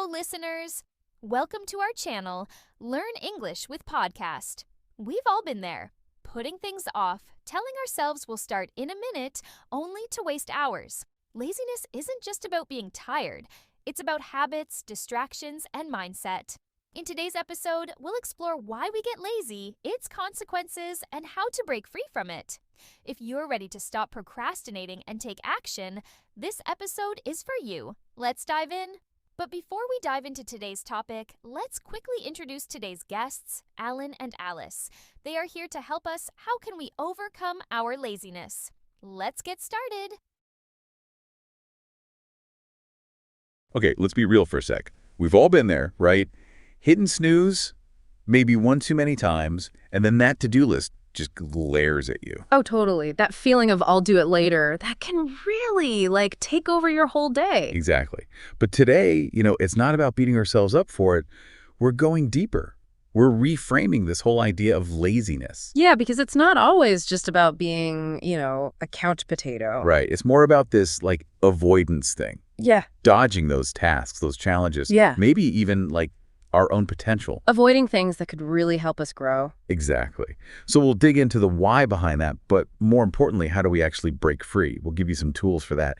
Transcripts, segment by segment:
Hello, listeners. Welcome to our channel, Learn English with Podcast. We've all been there, putting things off, telling ourselves we'll start in a minute, only to waste hours. Laziness isn't just about being tired. It's about habits, distractions, and mindset. In today's episode, we'll explore why we get lazy, its consequences, and how to break free from it. If you're ready to stop procrastinating and take action, this episode is for you. Let's dive in. But before we dive into today's topic, let's quickly introduce today's guests, Alan and Alice. They are here to help us. How can we overcome our laziness? Let's get started. Okay, let's be real for a sec. We've all been there, right? Hitting snooze maybe one too many times, and then that to-do list just glares at you. Oh, totally. That feeling of I'll do it later, that can really, take over your whole day. Exactly. But today, it's not about beating ourselves up for it. We're going deeper. We're reframing this whole idea of laziness. Yeah, because it's not always just about being, a couch potato. Right. It's more about this, avoidance thing. Yeah. Dodging those tasks, those challenges. Yeah. Maybe even, our own potential. Avoiding things that could really help us grow. Exactly. So we'll dig into the why behind that, but more importantly, how do we actually break free? We'll give you some tools for that.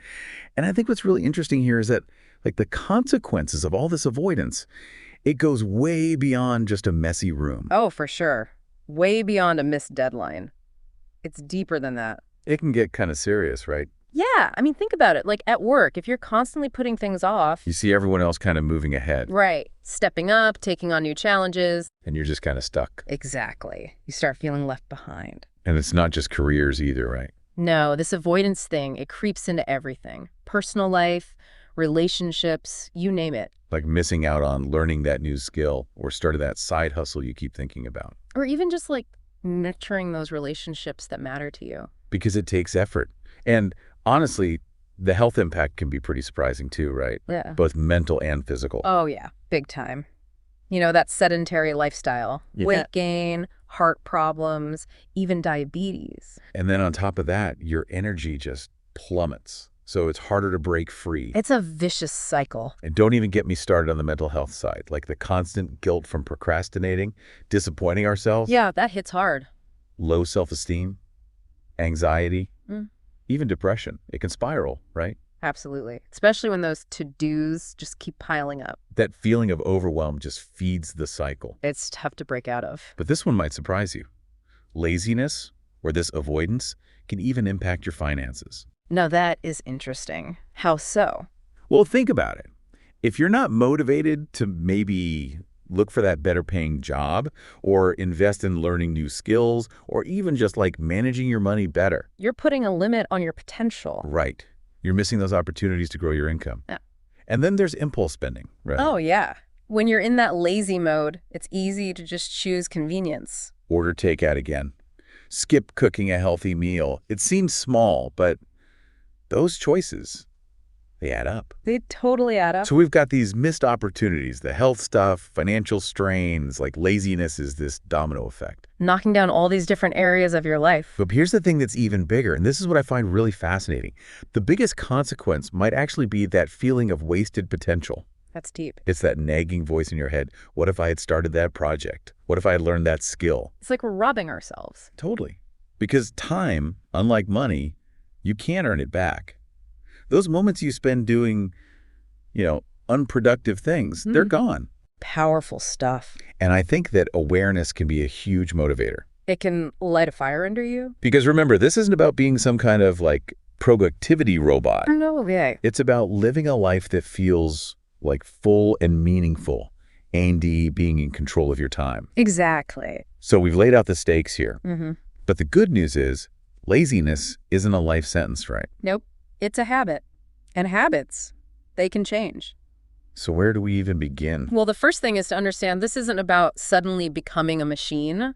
And I think what's really interesting here is that, the consequences of all this avoidance, it goes way beyond just a messy room. Oh, for sure. Way beyond a missed deadline. It's deeper than that. It can get kind of serious, right? Yeah, think about it. At work, if you're constantly putting things off. You see everyone else kind of moving ahead. Right. Stepping up, taking on new challenges. And you're just kind of stuck. Exactly. You start feeling left behind. And it's not just careers either, right? No, this avoidance thing, it creeps into everything. Personal life, relationships, you name it. Like missing out on learning that new skill or starting that side hustle you keep thinking about. Or even just nurturing those relationships that matter to you. Because it takes effort. And honestly, the health impact can be pretty surprising too, right? Yeah. Both mental and physical. Oh, yeah. Big time. That sedentary lifestyle. Yeah. Weight gain, heart problems, even diabetes. And then on top of that, your energy just plummets. So it's harder to break free. It's a vicious cycle. And don't even get me started on the mental health side, the constant guilt from procrastinating, disappointing ourselves. Yeah, that hits hard. Low self-esteem, anxiety, even depression. It can spiral, right? Absolutely. Especially when those to-dos just keep piling up. That feeling of overwhelm just feeds the cycle. It's tough to break out of. But this one might surprise you. Laziness, or this avoidance, can even impact your finances. Now that is interesting. How so? Well, think about it. If you're not motivated to maybe look for that better paying job or invest in learning new skills or even just managing your money better. You're putting a limit on your potential. Right. You're missing those opportunities to grow your income. Yeah. And then there's impulse spending, right? Oh, yeah. When you're in that lazy mode, it's easy to just choose convenience. Order takeout again. Skip cooking a healthy meal. It seems small, but those choices, they add up. They totally add up. So we've got these missed opportunities, the health stuff, financial strains, laziness is this domino effect. Knocking down all these different areas of your life. But here's the thing that's even bigger, and this is what I find really fascinating. The biggest consequence might actually be that feeling of wasted potential. That's deep. It's that nagging voice in your head. What if I had started that project? What if I had learned that skill? It's like we're robbing ourselves. Totally. Because time, unlike money, you can't earn it back. Those moments you spend doing, unproductive things, they're gone. Powerful stuff. And I think that awareness can be a huge motivator. It can light a fire under you. Because remember, this isn't about being some kind of productivity robot. No, yeah. It's about living a life that feels full and meaningful, and being in control of your time. Exactly. So we've laid out the stakes here. Mm-hmm. But the good news is laziness isn't a life sentence, right? Nope. It's a habit. And habits, they can change. So where do we even begin? Well, the first thing is to understand this isn't about suddenly becoming a machine,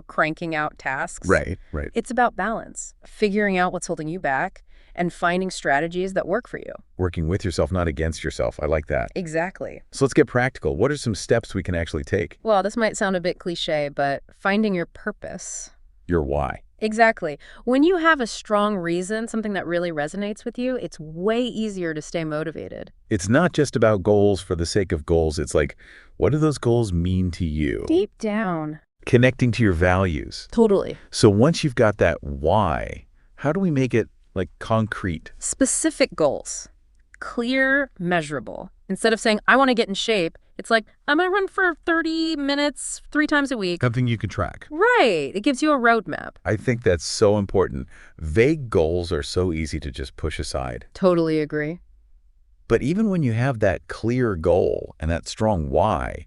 cranking out tasks. Right. It's about balance, figuring out what's holding you back, and finding strategies that work for you. Working with yourself, not against yourself. I like that. Exactly. So let's get practical. What are some steps we can actually take? Well, this might sound a bit cliche, but finding your purpose. Your why. Exactly. When you have a strong reason, something that really resonates with you, it's way easier to stay motivated. It's not just about goals for the sake of goals. It's like, what do those goals mean to you? Deep down. Connecting to your values. Totally. So once you've got that why, how do we make it like concrete? Specific goals. Clear, measurable. Instead of saying, I want to get in shape, it's like, I'm going to run for 30 minutes 3 times a week. Something you can track. Right. It gives you a roadmap. I think that's so important. Vague goals are so easy to just push aside. Totally agree. But even when you have that clear goal and that strong why,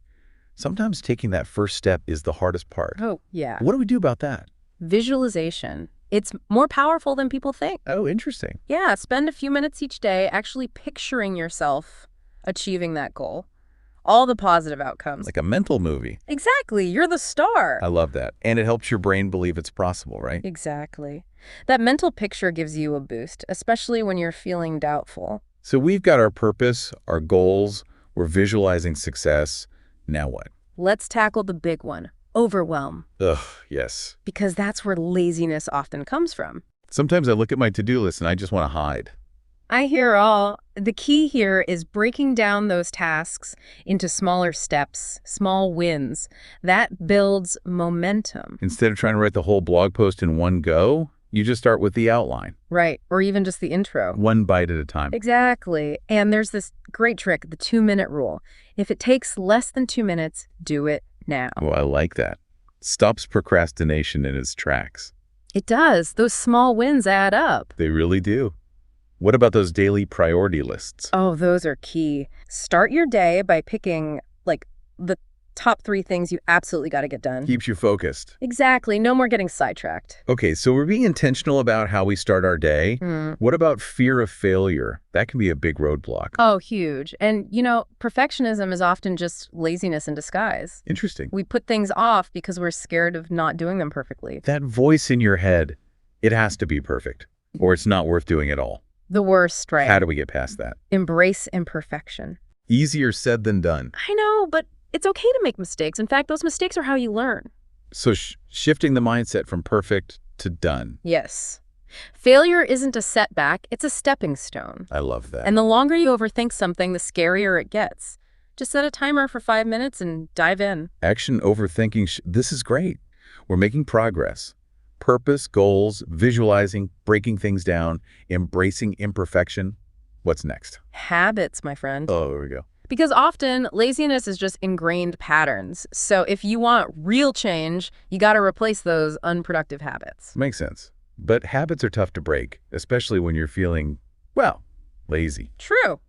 sometimes taking that first step is the hardest part. Oh, yeah. What do we do about that? Visualization. It's more powerful than people think. Oh, interesting. Yeah, spend a few minutes each day actually picturing yourself achieving that goal. All the positive outcomes. Like a mental movie. Exactly. You're the star. I love that. And it helps your brain believe it's possible, right? Exactly. That mental picture gives you a boost, especially when you're feeling doubtful. So we've got our purpose, our goals, we're visualizing success. Now what? Let's tackle the big one, overwhelm. Ugh, yes. Because that's where laziness often comes from. Sometimes I look at my to-do list and I just want to hide. I hear all. The key here is breaking down those tasks into smaller steps, small wins. That builds momentum. Instead of trying to write the whole blog post in one go, you just start with the outline. Right, or even just the intro. One bite at a time. Exactly. And there's this great trick, the 2-minute rule. If it takes less than 2 minutes, do it now. Oh, I like that. Stops procrastination in its tracks. It does. Those small wins add up. They really do. What about those daily priority lists? Oh, those are key. Start your day by picking, like, the top 3 things you absolutely got to get done. Keeps you focused. Exactly. No more getting sidetracked. Okay, so we're being intentional about how we start our day. What about fear of failure? That can be a big roadblock. Oh, huge. And, perfectionism is often just laziness in disguise. Interesting. We put things off because we're scared of not doing them perfectly. That voice in your head, it has to be perfect, or it's not worth doing at all. The worst, right? How do we get past that? Embrace imperfection. Easier said than done. I know, but it's okay to make mistakes. In fact, those mistakes are how you learn. So shifting the mindset from perfect to done. Yes. Failure isn't a setback, it's a stepping stone. I love that. And the longer you overthink something, the scarier it gets. Just set a timer for 5 minutes and dive in. Action, overthinking, this is great. We're making progress. Purpose, goals, visualizing, breaking things down, embracing imperfection. What's next? Habits, my friend. Oh, there we go. Because often, laziness is just ingrained patterns. So if you want real change, you got to replace those unproductive habits. Makes sense. But habits are tough to break, especially when you're feeling, well, lazy. True.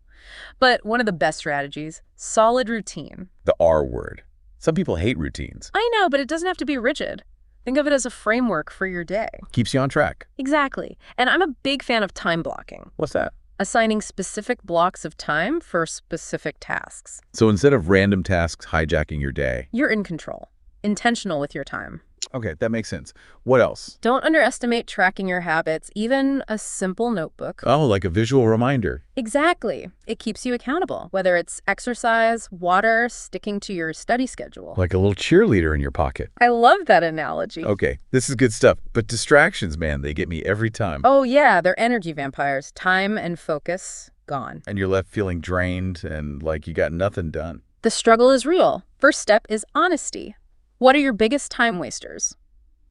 But one of the best strategies, solid routine. The R word. Some people hate routines. I know, but it doesn't have to be rigid. Think of it as a framework for your day. Keeps you on track. Exactly. And I'm a big fan of time blocking. What's that? Assigning specific blocks of time for specific tasks. So instead of random tasks hijacking your day. You're in control. Intentional with your time. Okay, that makes sense. What else? Don't underestimate tracking your habits, even a simple notebook. Oh, like a visual reminder. Exactly. It keeps you accountable, whether it's exercise, water, sticking to your study schedule. Like a little cheerleader in your pocket. I love that analogy. Okay, this is good stuff. But distractions, man, they get me every time. Oh, yeah, they're energy vampires. Time and focus, gone. And you're left feeling drained and like you got nothing done. The struggle is real. First step is honesty. What are your biggest time wasters?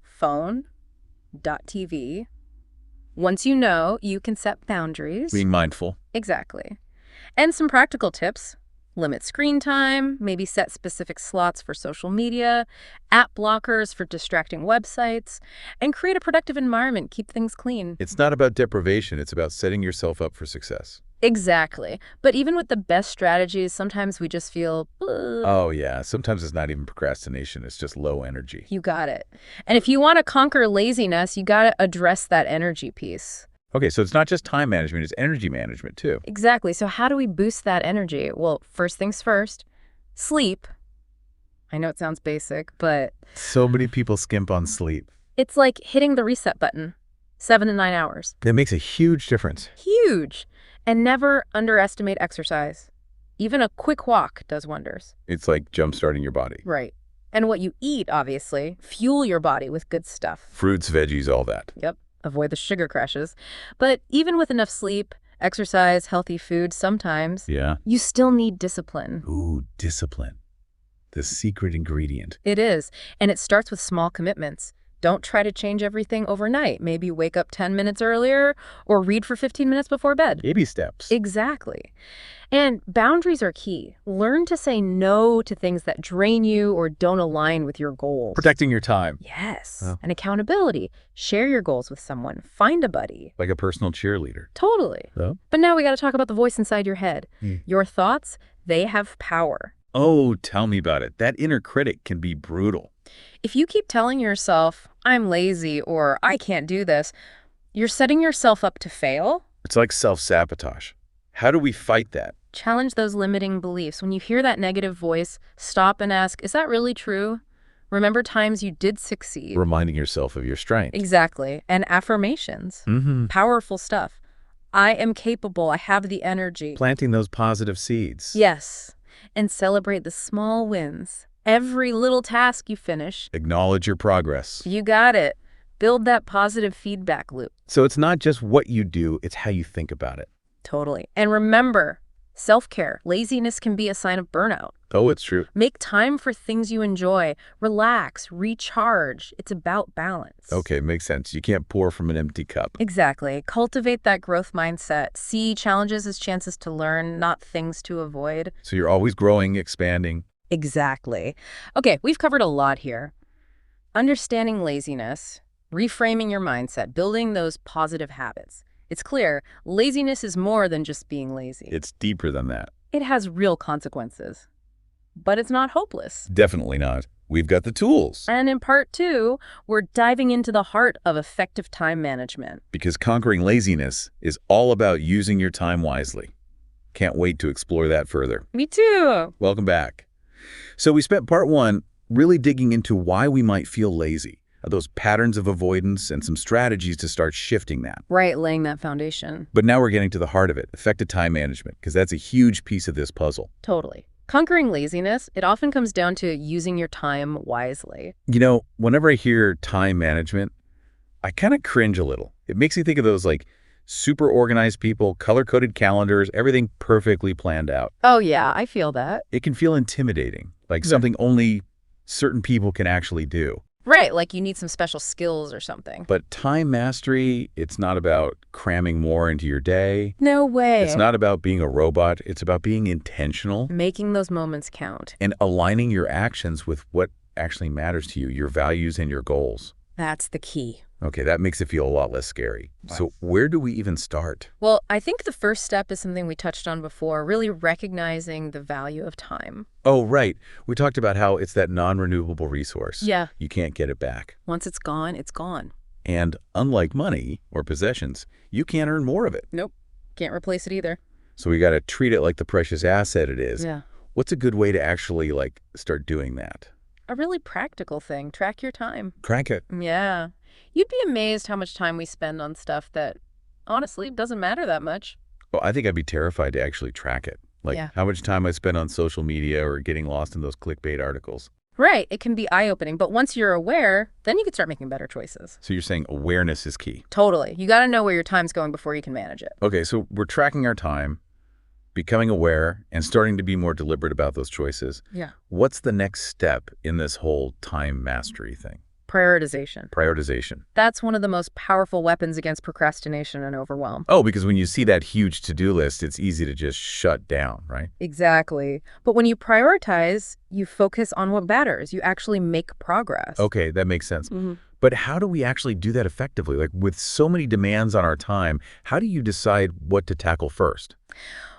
Phone, .tv. Once you know, you can set boundaries. Being mindful. Exactly. And some practical tips. Limit screen time, maybe set specific slots for social media, app blockers for distracting websites, and create a productive environment. Keep things clean. It's not about deprivation. It's about setting yourself up for success. Exactly. But even with the best strategies, sometimes we just feel, Oh, yeah. Sometimes it's not even procrastination. It's just low energy. You got it. And if you want to conquer laziness, you got to address that energy piece. Okay, so it's not just time management, it's energy management too. Exactly. So how do we boost that energy? Well, first things first, sleep. I know it sounds basic, but So many people skimp on sleep. it's like hitting the reset button. 7 to 9 hours. It makes a huge difference. Huge. And never underestimate exercise. Even a quick walk does wonders. It's like jump-starting your body. Right. And what you eat, obviously, fuel your body with good stuff. Fruits, veggies, all that. Yep, avoid the sugar crashes. But even with enough sleep, exercise, healthy food, sometimes Yeah. you still need discipline. Ooh, discipline. The secret ingredient. It is, and it starts with small commitments. Don't try to change everything overnight. Maybe wake up 10 minutes earlier or read for 15 minutes before bed. Baby steps. Exactly. And boundaries are key. Learn to say no to things that drain you or don't align with your goals. Protecting your time. Yes. Oh. And accountability. Share your goals with someone. Find a buddy. Like a personal cheerleader. Totally. So? But now we got to talk about the voice inside your head. Your thoughts, they have power. Oh, tell me about it. That inner critic can be brutal. If you keep telling yourself, I'm lazy or I can't do this, you're setting yourself up to fail. It's like self-sabotage. How do we fight that? Challenge those limiting beliefs. When you hear that negative voice, stop and ask, is that really true? Remember times you did succeed. Reminding yourself of your strength. Exactly. And affirmations. Powerful stuff. I am capable. I have the energy. Planting those positive seeds. Yes. And celebrate the small wins. Every little task you finish. Acknowledge your progress. You got it. Build that positive feedback loop. So it's not just what you do, it's how you think about it. Totally. And remember, self-care. Laziness can be a sign of burnout. Oh, it's true. Make time for things you enjoy. Relax, recharge. It's about balance. Okay, makes sense. You can't pour from an empty cup. Exactly. Cultivate that growth mindset. See challenges as chances to learn, not things to avoid. So you're always growing, expanding. Exactly. Okay, we've covered a lot here. Understanding laziness, reframing your mindset, building those positive habits. It's clear, laziness is more than just being lazy. It's deeper than that. It has real consequences. But it's not hopeless. Definitely not. We've got the tools. And in part 2, we're diving into the heart of effective time management. Because conquering laziness is all about using your time wisely. Can't wait to explore that further. Me too. Welcome back. So we spent part 1 really digging into why we might feel lazy, those patterns of avoidance, and some strategies to start shifting that. Right, laying that foundation. But now we're getting to the heart of it, effective time management, because that's a huge piece of this puzzle. Totally. Conquering laziness, it often comes down to using your time wisely. You know, whenever I hear time management, I kind of cringe a little. It makes me think of those like super organized people, color-coded calendars, everything perfectly planned out. Oh yeah, I feel that. It can feel intimidating, like something only certain people can actually do. Right, like you need some special skills or something. But time mastery, it's not about cramming more into your day. No way. It's not about being a robot. It's about being intentional. Making those moments count. And aligning your actions with what actually matters to you, your values and your goals. That's the key. Okay, that makes it feel a lot less scary. Wow. So where do we even start? Well, I think the first step is something we touched on before, really recognizing the value of time. Oh, right. We talked about how it's that non-renewable resource. Yeah. You can't get it back. Once it's gone, it's gone. And unlike money or possessions, you can't earn more of it. Nope. Can't replace it either. So we got to treat it like the precious asset it is. Yeah. What's a good way to actually start doing that? A really practical thing. Track your time. Track it. Yeah. You'd be amazed how much time we spend on stuff that, honestly, doesn't matter that much. Well, I think I'd be terrified to actually track it. Like Yeah. how much time I spend on social media or getting lost in those clickbait articles. Right. It can be eye-opening, but once you're aware, then you can start making better choices. So you're saying awareness is key. Totally. You got to know where your time's going before you can manage it. Okay, so we're tracking our time, becoming aware, and starting to be more deliberate about those choices. Yeah. What's the next step in this whole time mastery thing? Prioritization. Prioritization. That's one of the most powerful weapons against procrastination and overwhelm. Oh, because when you see that huge to-do list, it's easy to just shut down, right? Exactly. But when you prioritize, you focus on what matters. You actually make progress. Okay, that makes sense. Mm-hmm. But how do we actually do that effectively? Like with so many demands on our time, how do you decide what to tackle first?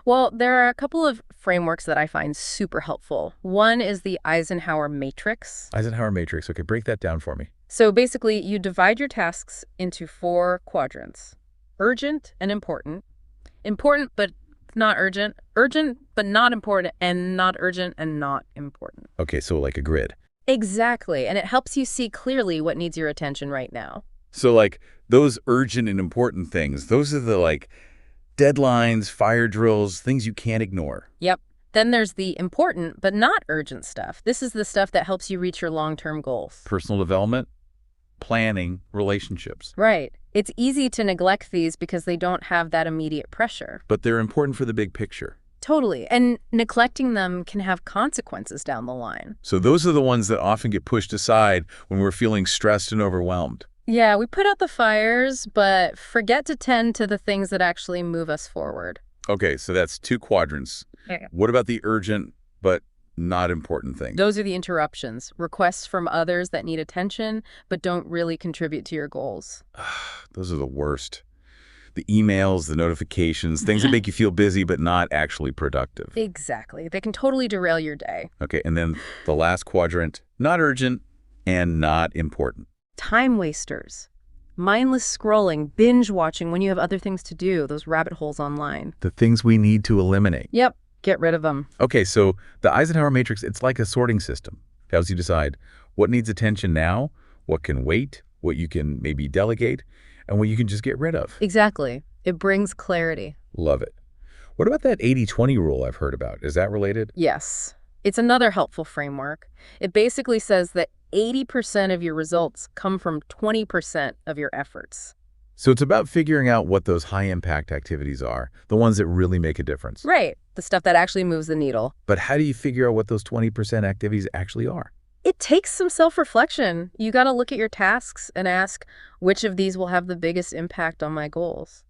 Well, there are a couple of frameworks that I find super helpful. One is the Eisenhower matrix. Eisenhower matrix. Okay, break that down for me. So basically, you divide your tasks into 4 quadrants. Urgent and important. Important but not urgent. Urgent but not important. And not urgent and not important. Okay, so like a grid. Exactly. And it helps you see clearly what needs your attention right now. So like those urgent and important things, those are the deadlines, fire drills, things you can't ignore. Yep. Then there's the important but not urgent stuff. This is the stuff that helps you reach your long-term goals. Personal development, planning, relationships. Right. It's easy to neglect these because they don't have that immediate pressure. But they're important for the big picture. Totally. And neglecting them can have consequences down the line. So those are the ones that often get pushed aside when we're feeling stressed and overwhelmed. Yeah, we put out the fires, but forget to tend to the things that actually move us forward. Okay, so that's 2 quadrants. Yeah. What about the urgent but not important things? Those are the interruptions, requests from others that need attention but don't really contribute to your goals. Those are the worst. The emails, the notifications, things that make you feel busy but not actually productive. Exactly. They can totally derail your day. Okay, and then the last quadrant, not urgent and not important. Time wasters. Mindless scrolling, binge watching when you have other things to do, those rabbit holes online. The things we need to eliminate. Yep, get rid of them. Okay, so the Eisenhower matrix, it's like a sorting system. It helps you decide what needs attention now, what can wait, what you can maybe delegate, and what you can just get rid of. Exactly. It brings clarity. Love it. What about that 80-20 rule I've heard about? Is that related? Yes. It's another helpful framework. It basically says that 80% of your results come from 20% of your efforts. So it's about figuring out what those high-impact activities are, the ones that really make a difference. Right. The stuff that actually moves the needle. But how do you figure out what those 20% activities actually are? It takes some self-reflection. You got to look at your tasks and ask, which of these will have the biggest impact on my goals?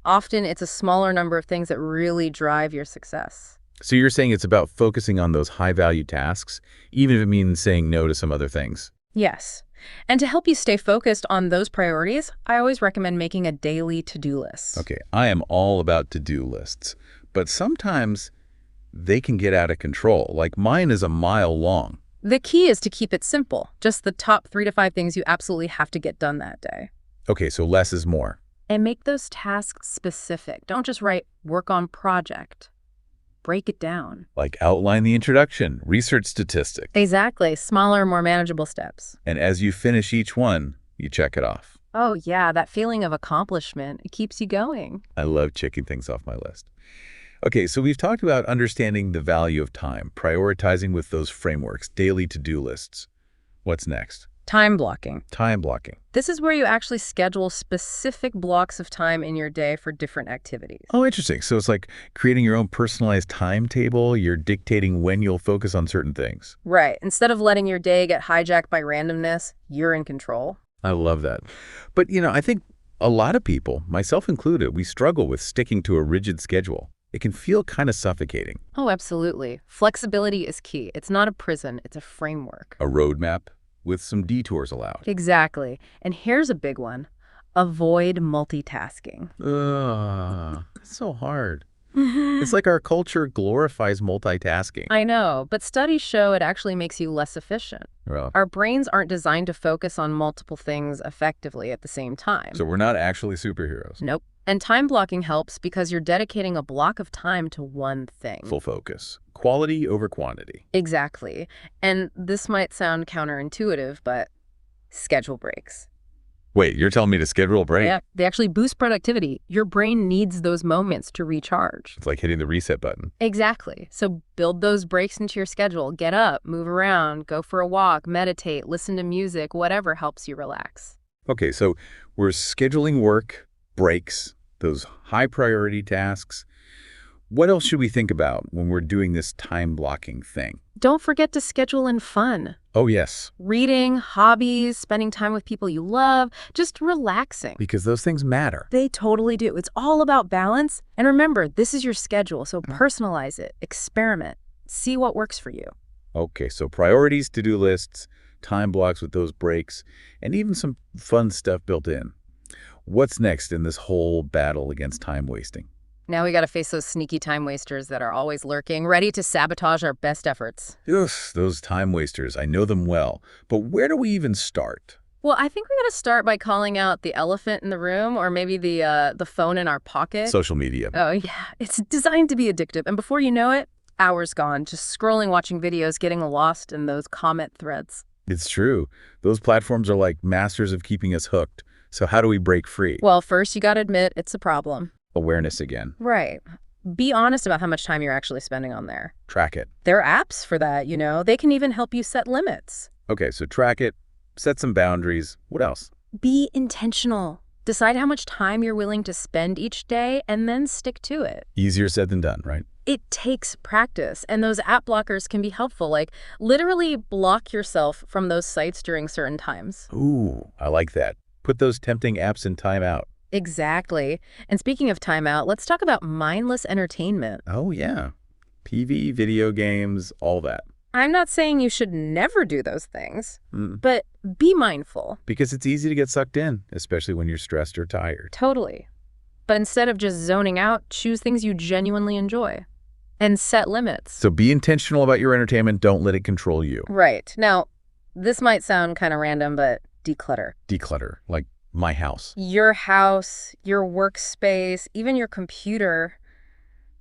Often, it's a smaller number of things that really drive your success. So you're saying it's about focusing on those high-value tasks, even if it means saying no to some other things? Yes. And to help you stay focused on those priorities, I always recommend making a daily to-do list. Okay, I am all about to-do lists, but sometimes they can get out of control. Like mine is a mile long. The key is to keep it simple, just the top 3 to 5 things you absolutely have to get done that day. Okay, so less is more. And make those tasks specific. Don't just write work on project. Break it down. Like outline the introduction, research statistics. Exactly. Smaller, more manageable steps. And as you finish each one, you check it off. Oh, yeah, that feeling of accomplishment, it keeps you going. I love checking things off my list. Okay, so we've talked about understanding the value of time, prioritizing with those frameworks, daily to-do lists. What's next? Time blocking. Time blocking. This is where you actually schedule specific blocks of time in your day for different activities. Oh, interesting. So it's like creating your own personalized timetable. You're dictating when you'll focus on certain things. Right. Instead of letting your day get hijacked by randomness, you're in control. I love that. But, I think a lot of people, myself included, we struggle with sticking to a rigid schedule. It can feel kind of suffocating. Oh, absolutely. Flexibility is key. It's not a prison, it's a framework. A roadmap with some detours allowed. Exactly. And here's a big one. Avoid multitasking. It's so hard. It's like our culture glorifies multitasking. I know, but studies show it actually makes you less efficient. Well, Our brains aren't designed to focus on multiple things effectively at the same time. so we're not actually superheroes. Nope. And time blocking helps because you're dedicating a block of time to one thing. Full focus. Quality over quantity. Exactly. And this might sound counterintuitive, but schedule breaks. Wait, you're telling me to schedule a break? Yeah, they actually boost productivity. Your brain needs those moments to recharge. It's like hitting the reset button. Exactly. So build those breaks into your schedule. Get up, move around, go for a walk, meditate, listen to music, whatever helps you relax. Okay, so we're scheduling work, breaks, those high priority tasks. What else should we think about when we're doing this time blocking thing? Don't forget to schedule in fun. Oh, yes, Reading, hobbies, spending time with people you love, just relaxing. because those things matter. They totally do. It's all about balance. And remember, this is your schedule, so personalize it, experiment, see what works for you. Okay, so priorities, to-do lists, time blocks with those breaks, and even some fun stuff built in. What's next in this whole battle against time wasting? Now we got to face those sneaky time wasters that are always lurking, ready to sabotage our best efforts. Ugh, those time wasters, I know them well. But where do we even start? Well, I think we got to start by calling out the elephant in the room, or maybe the phone in our pocket. Social media. Oh, yeah. It's designed to be addictive. And before you know it, hours gone, just scrolling, watching videos, getting lost in those comment threads. It's true. Those platforms are like masters of keeping us hooked. So how do we break free? Well, first you got to admit it's a problem. Awareness again. Right. Be honest about how much time you're actually spending on there. Track it. There are apps for that, They can even help you set limits. Okay, so track it, set some boundaries. What else? Be intentional. Decide how much time you're willing to spend each day and then stick to it. Easier said than done, right? It takes practice, and those app blockers can be helpful. Like, literally block yourself from those sites during certain times. Ooh, I like that. Put those tempting apps in timeout. Exactly. And speaking of timeout, let's talk about mindless entertainment. Oh, yeah. PV, video games, all that. I'm not saying you should never do those things, but be mindful. Because it's easy to get sucked in, especially when you're stressed or tired. Totally. But instead of just zoning out, choose things you genuinely enjoy and set limits. So be intentional about your entertainment. Don't let it control you. Right. Now, this might sound kind of random, but declutter. Declutter, like my house. Your house, your workspace, even your computer.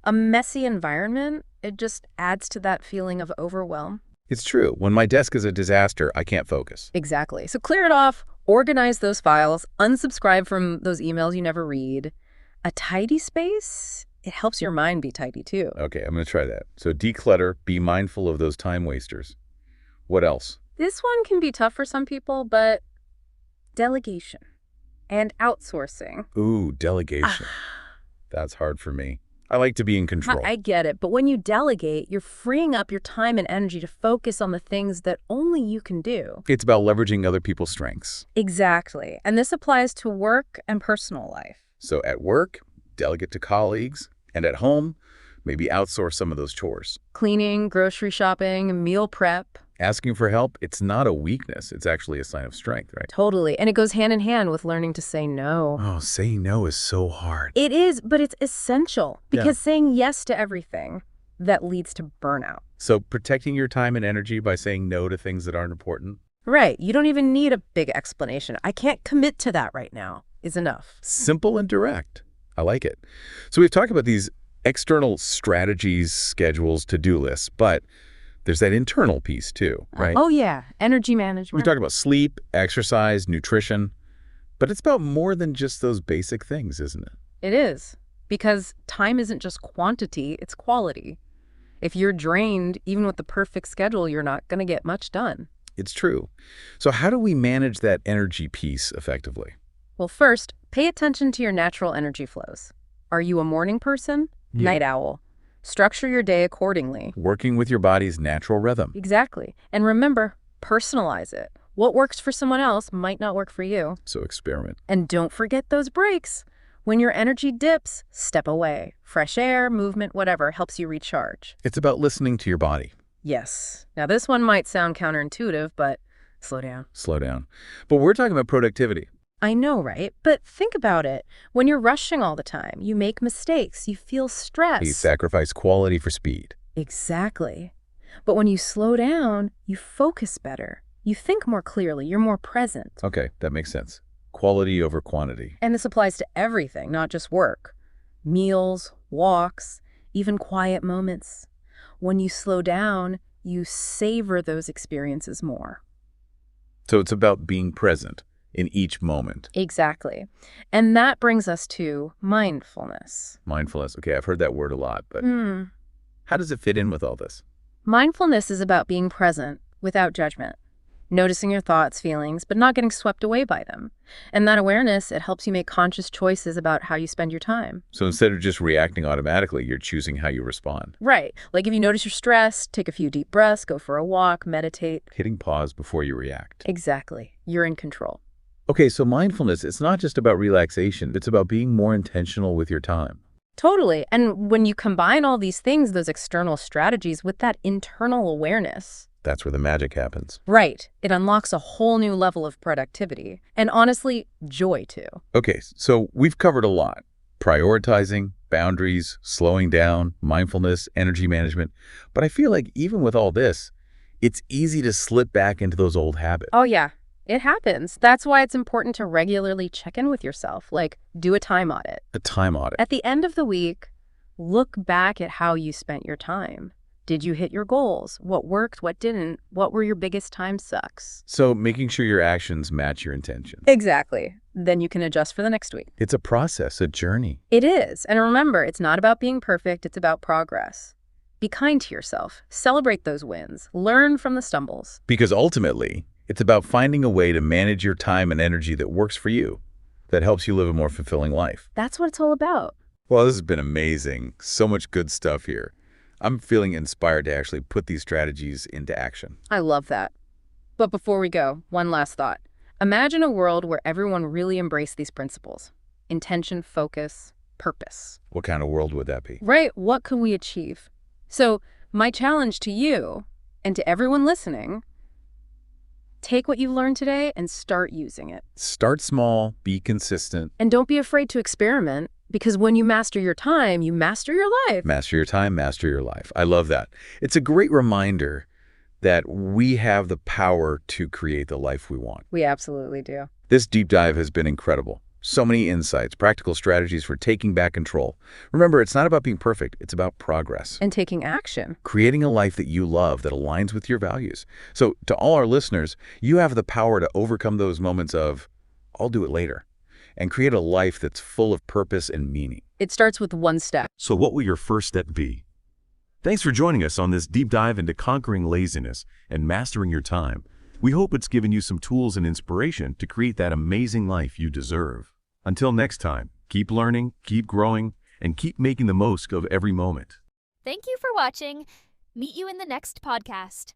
A messy environment, it just adds to that feeling of overwhelm. It's true. When my desk is a disaster, I can't focus. Exactly. So clear it off, organize those files, unsubscribe from those emails you never read. A tidy space, it helps your mind be tidy too. Okay, I'm going to try that. So declutter, be mindful of those time wasters. What else? This one can be tough for some people, but delegation and outsourcing. Ooh, delegation. That's hard for me. I like to be in control. I get it, but when you delegate, you're freeing up your time and energy to focus on the things that only you can do. It's about leveraging other people's strengths. Exactly. And this applies to work and personal life. So at work, delegate to colleagues, and at home, maybe outsource some of those chores. Cleaning, grocery shopping, meal prep. Asking for help, it's not a weakness. It's actually a sign of strength, right? Totally. And it goes hand in hand with learning to say no. Oh, saying no is so hard. It is, but it's essential because saying yes to everything, that leads to burnout. So protecting your time and energy by saying no to things that aren't important? Right. You don't even need a big explanation. I can't commit to that right now is enough. Simple and direct. I like it. So we've talked about these external strategies, schedules, to-do lists, but there's that internal piece too, right? Oh, yeah. Energy management. We talked about sleep, exercise, nutrition, but it's about more than just those basic things, isn't it? It is, because time isn't just quantity, it's quality. If you're drained, even with the perfect schedule, you're not going to get much done. It's true. So how do we manage that energy piece effectively? Well, first, pay attention to your natural energy flows. Are you a morning person? Yeah. Night owl. Structure your day accordingly. Working with your body's natural rhythm. Exactly. And remember, personalize it. What works for someone else might not work for you. So experiment. And don't forget those breaks. When your energy dips, step away. Fresh air, movement, whatever helps you recharge. It's about listening to your body. Yes. Now, this one might sound counterintuitive, but slow down. Slow down. But we're talking about productivity. I know, right? But think about it. When you're rushing all the time, you make mistakes, you feel stress. You sacrifice quality for speed. Exactly. But when you slow down, you focus better. You think more clearly, you're more present. Okay, that makes sense. Quality over quantity. And this applies to everything, not just work. Meals, walks, even quiet moments. When you slow down, you savor those experiences more. So it's about being present in each moment. Exactly. And that brings us to mindfulness. Mindfulness. Okay, I've heard that word a lot, but how does it fit in with all this? Mindfulness is about being present without judgment. Noticing your thoughts, feelings, but not getting swept away by them. And that awareness, it helps you make conscious choices about how you spend your time. So instead of just reacting automatically, you're choosing how you respond. Right. Like if you notice you're stressed, take a few deep breaths, go for a walk, meditate. Hitting pause before you react. Exactly. You're in control. Okay, so mindfulness, it's not just about relaxation. It's about being more intentional with your time. Totally. And when you combine all these things, those external strategies with that internal awareness, that's where the magic happens. right, it unlocks a whole new level of productivity. And honestly, joy too. Okay, so we've covered a lot. Prioritizing, boundaries, slowing down, mindfulness, energy management. But I feel like even with all this, it's easy to slip back into those old habits. Oh, yeah. It happens. That's why it's important to regularly check in with yourself, like do a time audit. A time audit. At the end of the week, look back at how you spent your time. Did you hit your goals? What worked? What didn't? What were your biggest time sucks? So making sure your actions match your intention. Exactly. then you can adjust for the next week. It's a process, a journey. It is. And remember, it's not about being perfect, it's about progress. Be kind to yourself. Celebrate those wins. Learn from the stumbles. Because ultimately, it's about finding a way to manage your time and energy that works for you, that helps you live a more fulfilling life. That's what it's all about. Well, this has been amazing. So much good stuff here. I'm feeling inspired to actually put these strategies into action. I love that. But before we go, one last thought. Imagine a world where everyone really embraced these principles. Intention, focus, purpose. What kind of world would that be? Right? What could we achieve? So my challenge to you and to everyone listening, take what you've learned today and start using it. Start small, be consistent. And don't be afraid to experiment, because when you master your time, you master your life. Master your time, master your life. I love that. It's a great reminder that we have the power to create the life we want. We absolutely do. This deep dive has been incredible. So many insights, practical strategies for taking back control. Remember, it's not about being perfect. It's about progress. And taking action. Creating a life that you love, that aligns with your values. So to all our listeners, you have the power to overcome those moments of, I'll do it later, and create a life that's full of purpose and meaning. It starts with one step. So what will your first step be? Thanks for joining us on this deep dive into conquering laziness and mastering your time. We hope it's given you some tools and inspiration to create that amazing life you deserve. Until next time, keep learning, keep growing, and keep making the most of every moment. Thank you for watching. Meet you in the next podcast.